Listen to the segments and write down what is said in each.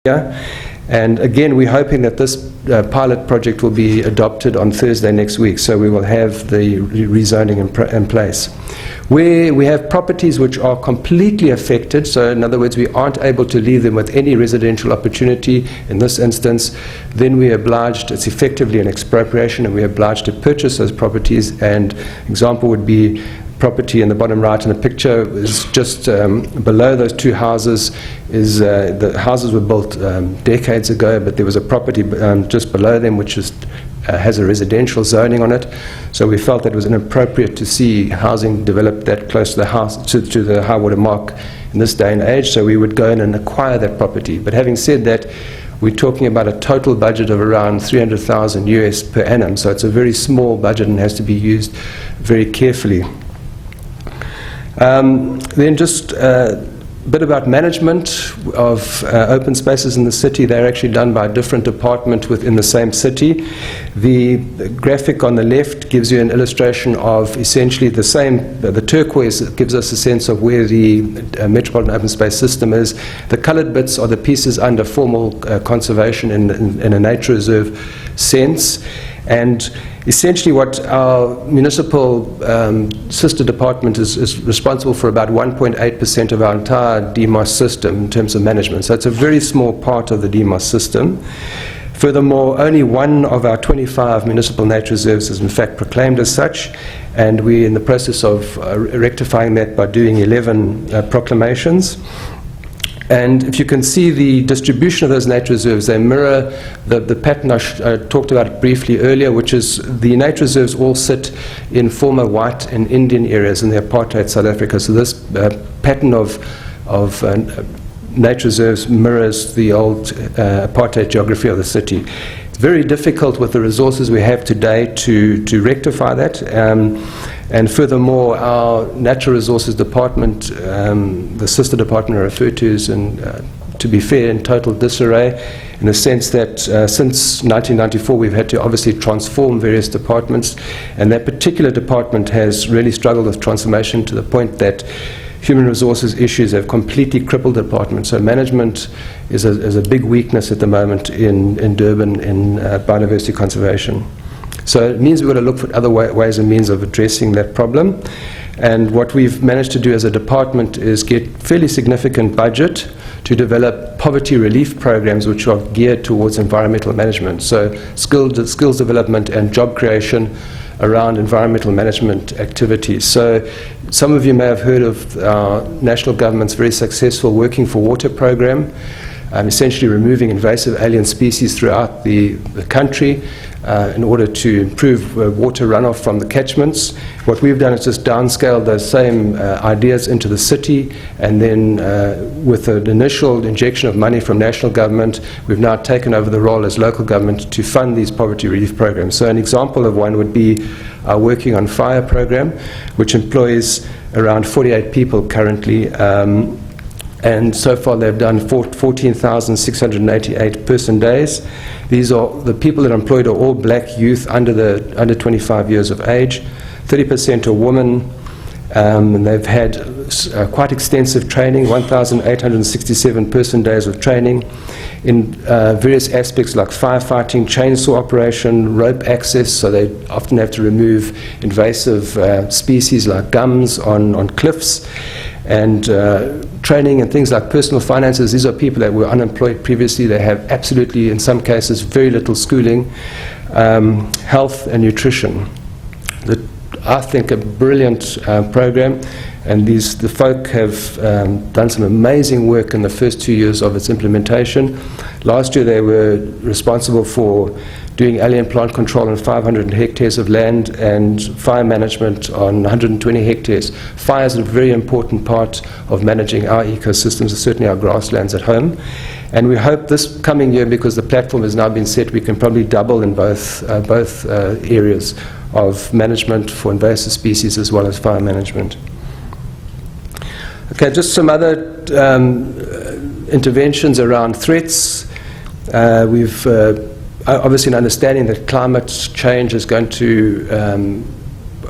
And again, we're hoping that this pilot project will be adopted on Thursday next week, so we will have the rezoning in place. Where we have properties which are completely affected, so in other words, we aren't able to leave them with any residential opportunity in this instance, then we're obliged, it's effectively an expropriation, and we're obliged to purchase those properties. And example would be property in the bottom right in the picture is just below those two houses. The houses were built decades ago, but there was a property just below them which is has a residential zoning on it, so we felt that it was inappropriate to see housing develop that close to the house to the high water mark in this day and age, so we would go in and acquire that property. But having said that, we're talking about a total budget of around 300,000 US per annum, so it's a very small budget and has to be used very carefully. Then just a bit about management of open spaces in the city. They're actually done by a different department within the same city. The graphic on the left gives you an illustration of essentially the same, the turquoise gives us a sense of where the metropolitan open space system is. The coloured bits are the pieces under formal conservation in a nature reserve sense. And essentially what our municipal sister department is responsible for about 1.8% of our entire DMOS system in terms of management. So it's a very small part of the DMOS system. Furthermore, only one of our 25 municipal nature reserves is in fact proclaimed as such, and we're in the process of rectifying that by doing 11 proclamations. And if you can see the distribution of those nature reserves, they mirror the pattern I talked about it briefly earlier, which is the nature reserves all sit in former white and Indian areas in the apartheid South Africa. So this pattern of nature reserves mirrors the old apartheid geography of the city. It's very difficult with the resources we have today to rectify that. And furthermore, our Natural Resources Department, the sister department I refer to, is, to be fair, in total disarray, in the sense that since 1994 we've had to obviously transform various departments, and that particular department has really struggled with transformation to the point that human resources issues have completely crippled the department. So management is a big weakness at the moment in Durban in biodiversity conservation. So it means we've got to look for other ways and means of addressing that problem. And what we've managed to do as a department is get fairly significant budget to develop poverty relief programs which are geared towards environmental management. So skills development and job creation around environmental management activities. So some of you may have heard of our national government's very successful Working for Water program, essentially removing invasive alien species throughout the country in order to improve water runoff from the catchments. What we've done is just downscale those same ideas into the city, and then with an initial injection of money from national government, we've now taken over the role as local government to fund these poverty relief programs. So an example of one would be our Working on Fire program, which employs around 48 people currently. And so far they've done 14,688 person days. These are the people that are employed are all black youth under 25 years of age. 30% are women, and they've had quite extensive training, 1,867 person days of training in various aspects like firefighting, chainsaw operation, rope access, so they often have to remove invasive species like gums on cliffs, and training and things like personal finances. These are people that were unemployed previously. They have absolutely, in some cases, very little schooling. Health and nutrition. I think a brilliant program, and the folk have done some amazing work in the first 2 years of its implementation. Last year they were responsible for doing alien plant control on 500 hectares of land and fire management on 120 hectares. Fire is a very important part of managing our ecosystems, certainly our grasslands at home. And we hope this coming year, because the platform has now been set, we can probably double in both areas of management for invasive species as well as fire management. Okay, just some other interventions around threats. We've obviously an understanding that climate change is going to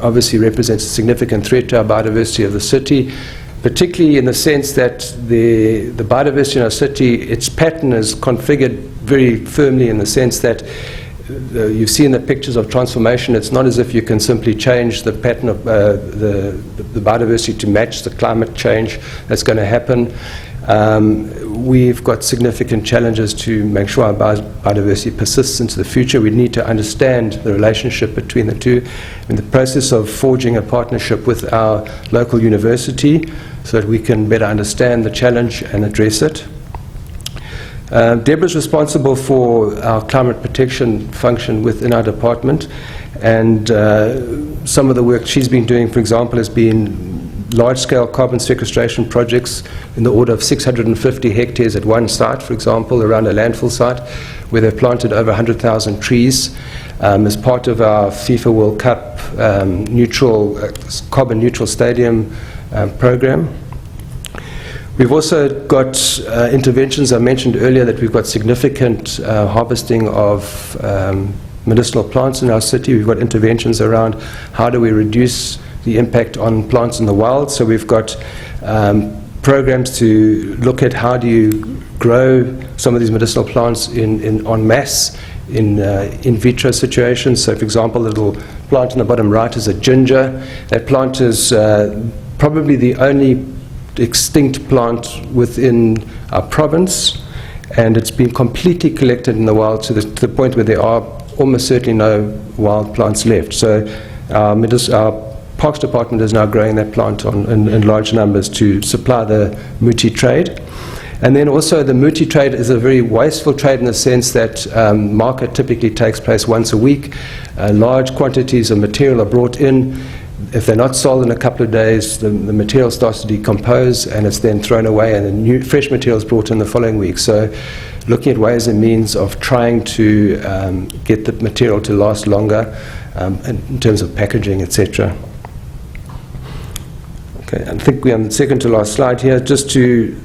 obviously represent a significant threat to our biodiversity of the city, particularly in the sense that the biodiversity in our city, its pattern is configured very firmly in the sense that you've seen the pictures of transformation. It's not as if you can simply change the pattern of the biodiversity to match the climate change that's going to happen. We've got significant challenges to make sure our biodiversity persists into the future. We need to understand the relationship between the two. In the process of forging a partnership with our local university so that we can better understand the challenge and address it. Debra is responsible for our climate protection function within our department, and some of the work she's been doing, for example, has been large-scale carbon sequestration projects in the order of 650 hectares at one site, for example, around a landfill site, where they've planted over 100,000 trees as part of our FIFA World Cup carbon-neutral stadium program. We've also got interventions. I mentioned earlier that we've got significant harvesting of medicinal plants in our city. We've got interventions around how do we reduce the impact on plants in the wild. So we've got programs to look at how do you grow some of these medicinal plants en masse in vitro situations. So, for example, the little plant in the bottom right is a ginger. That plant is probably the only extinct plant within our province, and it's been completely collected in the wild to the point where there are almost certainly no wild plants left. So our Parks Department is now growing that plant in large numbers to supply the muti trade. And then also the muti trade is a very wasteful trade in the sense that market typically takes place once a week. Large quantities of material are brought in. If they're not sold in a couple of days, the material starts to decompose and it's then thrown away, and the new fresh material is brought in the following week. So looking at ways and means of trying to get the material to last longer in terms of packaging, etc. Okay, I think we're on the second to last slide here. Just to,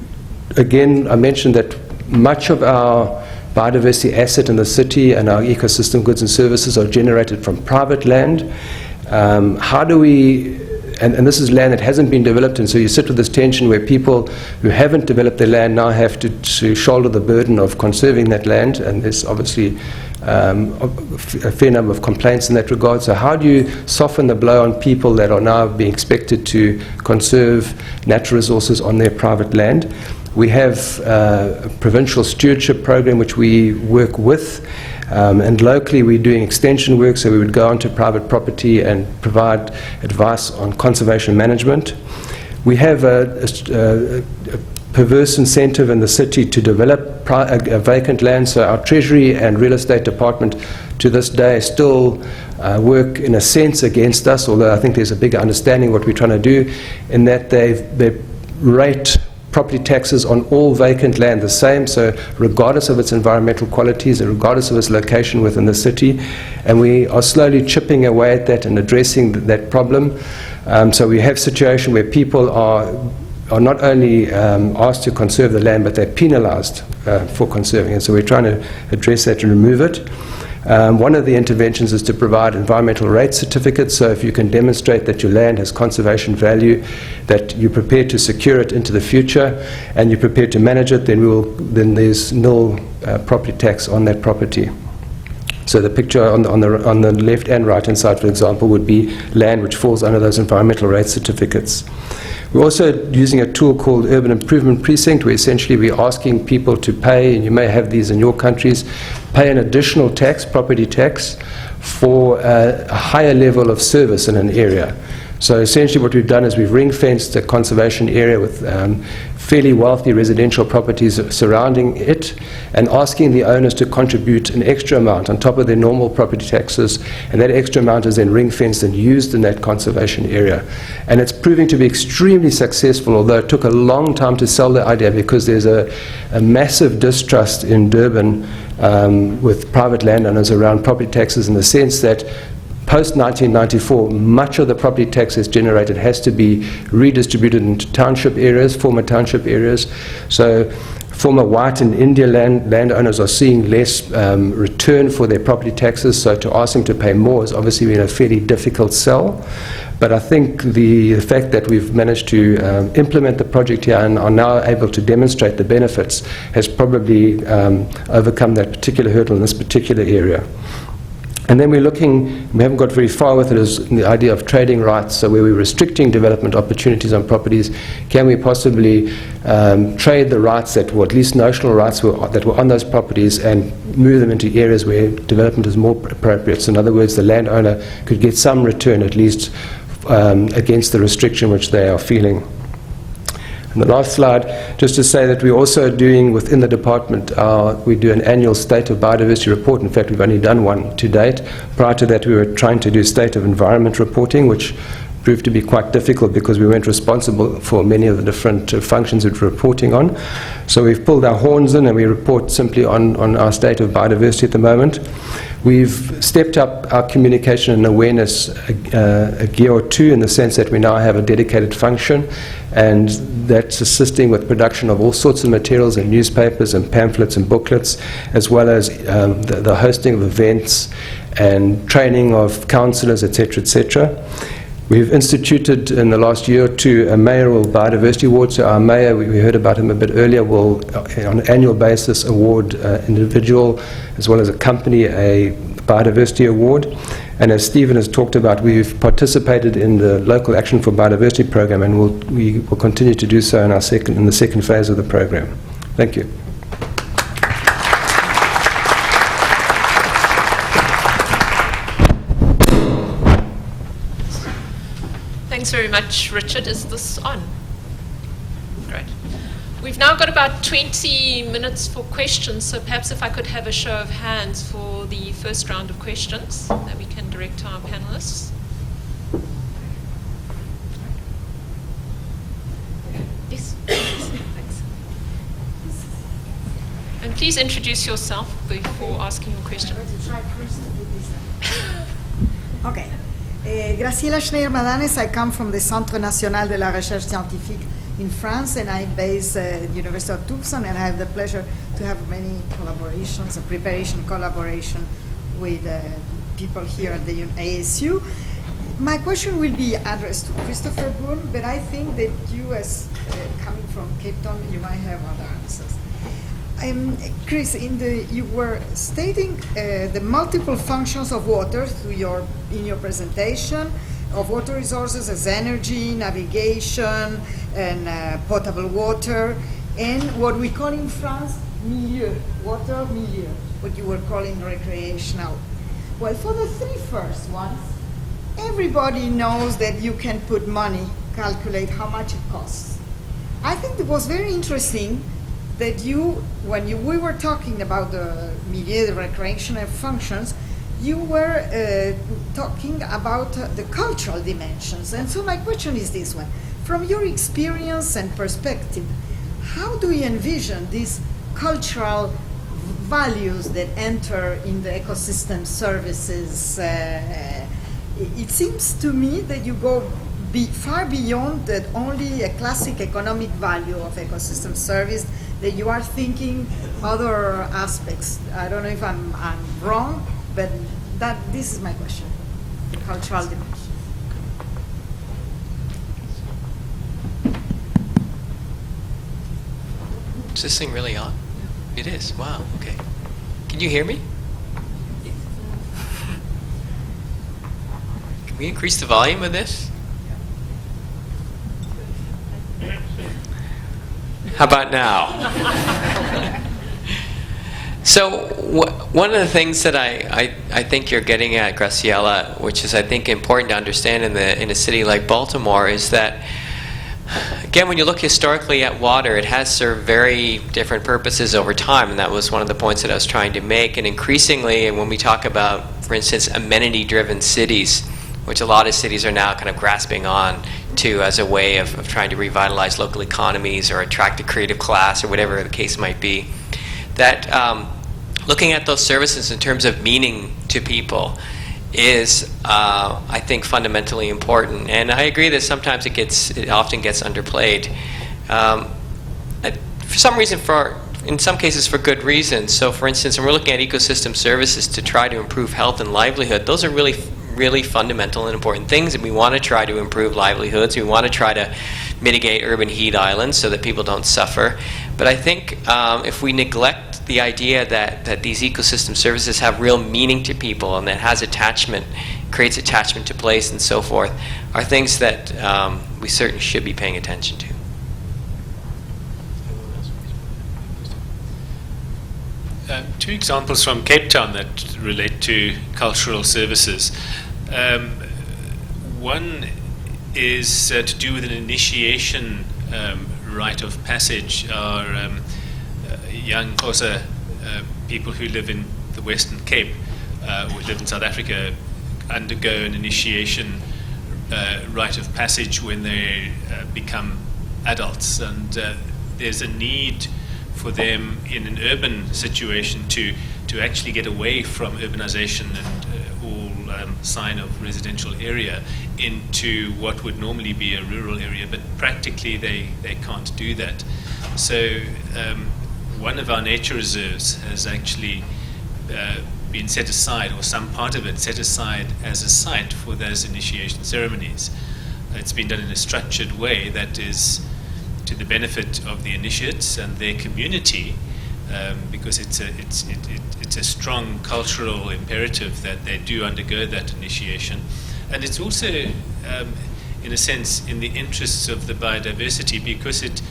again, I mentioned that much of our biodiversity asset in the city and our ecosystem goods and services are generated from private land. How do we, and this is land that hasn't been developed, and so you sit with this tension where people who haven't developed their land now have to shoulder the burden of conserving that land, and there's obviously a fair number of complaints in that regard. So how do you soften the blow on people that are now being expected to conserve natural resources on their private land? We have a provincial stewardship program which we work with, and locally we're doing extension work, so we would go onto private property and provide advice on conservation management. We have a perverse incentive in the city to develop vacant land, so our Treasury and Real Estate Department to this day still work in a sense against us, although I think there's a bigger understanding of what we're trying to do, in that they rate property taxes on all vacant land the same, so regardless of its environmental qualities and regardless of its location within the city, and we are slowly chipping away at that and addressing that problem. So we have a situation where people are not only asked to conserve the land, but they're penalized for conserving it, so we're trying to address that and remove it. One of the interventions is to provide environmental rate certificates, so if you can demonstrate that your land has conservation value, that you're prepared to secure it into the future, and you're prepared to manage it, then there's nil property tax on that property. So the picture on the left and right hand side, for example, would be land which falls under those environmental rate certificates. We're also using a tool called Urban Improvement Precinct, where essentially we're asking people to pay, and you may have these in your countries, pay an additional tax, property tax, for a higher level of service in an area. So essentially what we've done is we've ring-fenced a conservation area with fairly wealthy residential properties surrounding it, and asking the owners to contribute an extra amount on top of their normal property taxes, and that extra amount is then ring-fenced and used in that conservation area. And it's proving to be extremely successful, although it took a long time to sell the idea, because there's a massive distrust in Durban with private landowners around property taxes, in the sense that post-1994, much of the property taxes generated has to be redistributed into township areas, former township areas. So former white and India landowners are seeing less return for their property taxes, so to ask them to pay more has obviously been a fairly difficult sell. But I think the fact that we've managed to implement the project here and are now able to demonstrate the benefits has probably overcome that particular hurdle in this particular area. And then we're looking, we haven't got very far with it, is the idea of trading rights. So where we're restricting development opportunities on properties, can we possibly trade the rights that were, at least notional rights that were on those properties, and move them into areas where development is more appropriate? So in other words, the landowner could get some return at least against the restriction which they are feeling. And the last slide, just to say that we're also doing within the department, we do an annual State of Biodiversity report. In fact, we've only done one to date. Prior to that, we were trying to do State of Environment reporting, which proved to be quite difficult because we weren't responsible for many of the different functions that we're reporting on. So we've pulled our horns in and we report simply on our state of biodiversity at the moment. We've stepped up our communication and awareness a gear or two, in the sense that we now have a dedicated function, and that's assisting with production of all sorts of materials in newspapers and pamphlets and booklets, as well as the hosting of events and training of councillors, etc., etc. We've instituted in the last year or two a mayoral biodiversity award. So our mayor, we heard about him a bit earlier, will on an annual basis award individual as well as a company a biodiversity award. And as Stephan has talked about, we've participated in the Local Action for Biodiversity program, and we will continue to do so in the second phase of the program. Thank you. Thanks very much, Richard. Is this on? Great. We've now got about 20 minutes for questions, so perhaps if I could have a show of hands for the first round of questions that we can direct to our panelists. Yes. Thanks. And please introduce yourself before asking your question. Okay. Graciela Schneider-Madanes, I come from the Centre National de la Recherche Scientifique in France, and I'm based at the University of Tucson, and I have the pleasure to have many collaborations, a preparation collaboration with people here at the ASU. My question will be addressed to Christopher Boone, but I think that you, as coming from Cape Town, you might have other answers. Chris, you were stating the multiple functions of water in your presentation, of water resources as energy, navigation, and potable water, and what we call in France milieu, water milieu, what you were calling recreational. Well, for the three first ones, everybody knows that you can put money, calculate how much it costs. I think it was very interesting that we were talking about the milieu, the recreational functions, you were talking about the cultural dimensions. And so my question is this one. From your experience and perspective, how do you envision these cultural values that enter in the ecosystem services? It seems to me that you go far beyond that only a classic economic value of ecosystem service, that you are thinking other aspects. I don't know if I'm wrong, but this is my question, the cultural dimension. Is this thing really on? It is. Wow. Okay. Can you hear me? Can we increase the volume of this? How about now? So one of the things that I think you're getting at, Graciela, which is I think important to understand in a city like Baltimore, is that, again, when you look historically at water, it has served very different purposes over time, and that was one of the points that I was trying to make. And increasingly, and when we talk about, for instance, amenity-driven cities, which a lot of cities are now kind of grasping on to as a way of trying to revitalize local economies or attract a creative class or whatever the case might be, that looking at those services in terms of meaning to people is, I think, fundamentally important. And I agree that sometimes it often gets underplayed. For some reason, for in some cases for good reasons. So for instance, when we're looking at ecosystem services to try to improve health and livelihood, those are really fundamental and important things, and we want to try to improve livelihoods. We want to try to mitigate urban heat islands so that people don't suffer. But I think if we neglect the idea that these ecosystem services have real meaning to people and that has attachment, creates attachment to place and so forth, are things that we certainly should be paying attention to. Two examples from Cape Town that relate to cultural services. One is to do with an initiation rite of passage. Our young Xhosa people who live in the Western Cape, who live in South Africa, undergo an initiation rite of passage when they become adults, and there's a need for them in an urban situation to actually get away from urbanization and all sign of residential area into what would normally be a rural area, but practically they can't do that. So one of our nature reserves has actually been set aside, or some part of it set aside as a site for those initiation ceremonies. It's been done in a structured way that is to the benefit of the initiates and their community, because it's a strong cultural imperative that they do undergo that initiation. And it's also, in a sense, in the interests of the biodiversity, because it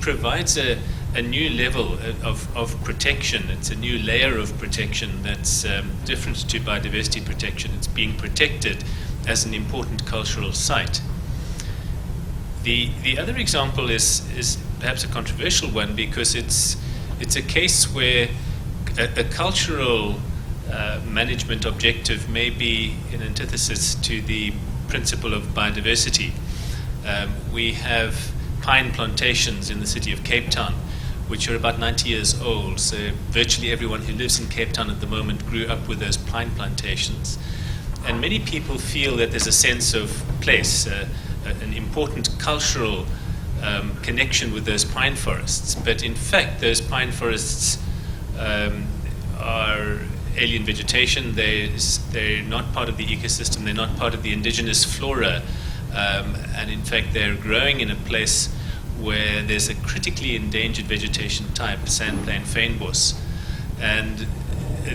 provides a new level of protection. It's a new layer of protection that's different to biodiversity protection. It's being protected as an important cultural site. The other example is perhaps a controversial one, because it's a case where a cultural management objective may be in antithesis to the principle of biodiversity. We have pine plantations in the city of Cape Town, which are about 90 years old. So virtually everyone who lives in Cape Town at the moment grew up with those pine plantations. And many people feel that there's a sense of place, an important cultural connection with those pine forests. But in fact, those pine forests are alien vegetation. They're not part of the ecosystem. They're not part of the indigenous flora. And in fact, they're growing in a place where there's a critically endangered vegetation type, sandplain fynbos. And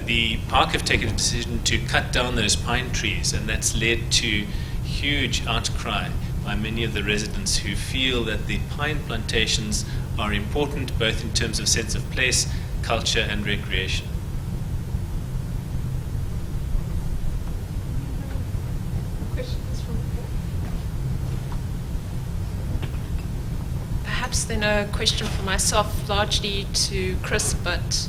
the park have taken a decision to cut down those pine trees, and that's led to huge outcry by many of the residents who feel that the pine plantations are important both in terms of sense of place, culture, and recreation. Questions from the floor? Perhaps then a question for myself, largely to Chris, but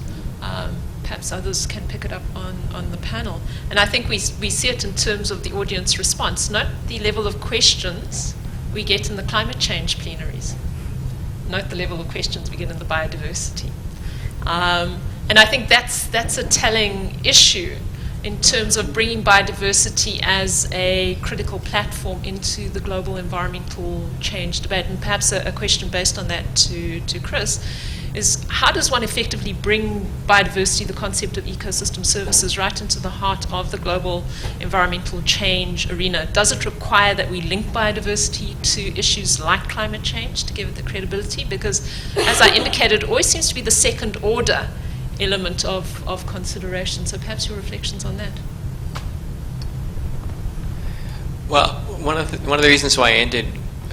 perhaps others can pick it up on the panel. And I think we see it in terms of the audience response, not the level of questions we get in the climate change plenaries, not the level of questions we get in the biodiversity. And I think that's a telling issue in terms of bringing biodiversity as a critical platform into the global environmental change debate. And perhaps a question based on that to Chris is, how does one effectively bring biodiversity, the concept of ecosystem services, right into the heart of the global environmental change arena? Does it require that we link biodiversity to issues like climate change to give it the credibility? Because, as I indicated, it always seems to be the second order element of consideration. So perhaps your reflections on that. Well, one of the reasons why I ended,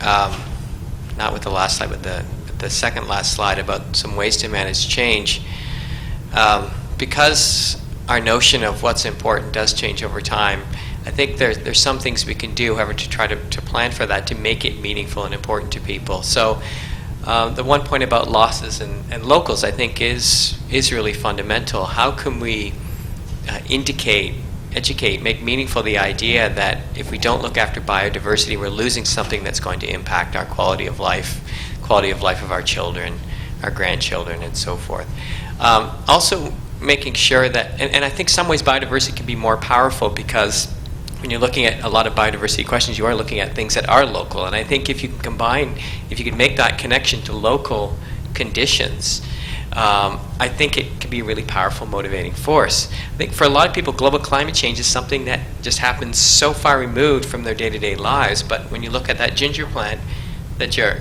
not with the last slide, but the second last slide about some ways to manage change, because our notion of what's important does change over time. I think there's some things we can do, however, to try to plan for that, to make it meaningful and important to people. So the one point about losses and locals, I think, is really fundamental. How can we educate, make meaningful the idea that if we don't look after biodiversity, we're losing something that's going to impact our quality of life of our children, our grandchildren, and so forth. Also making sure that, and I think some ways biodiversity can be more powerful, because when you're looking at a lot of biodiversity questions, you are looking at things that are local. And I think if you can make that connection to local conditions, I think it can be a really powerful motivating force. I think for a lot of people, global climate change is something that just happens so far removed from their day-to-day lives. But when you look at that ginger plant that you're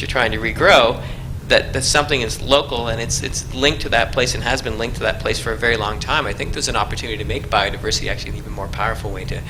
trying to regrow, that something is local and it's linked to that place and has been linked to that place for a very long time. I think there's an opportunity to make biodiversity actually an even more powerful way to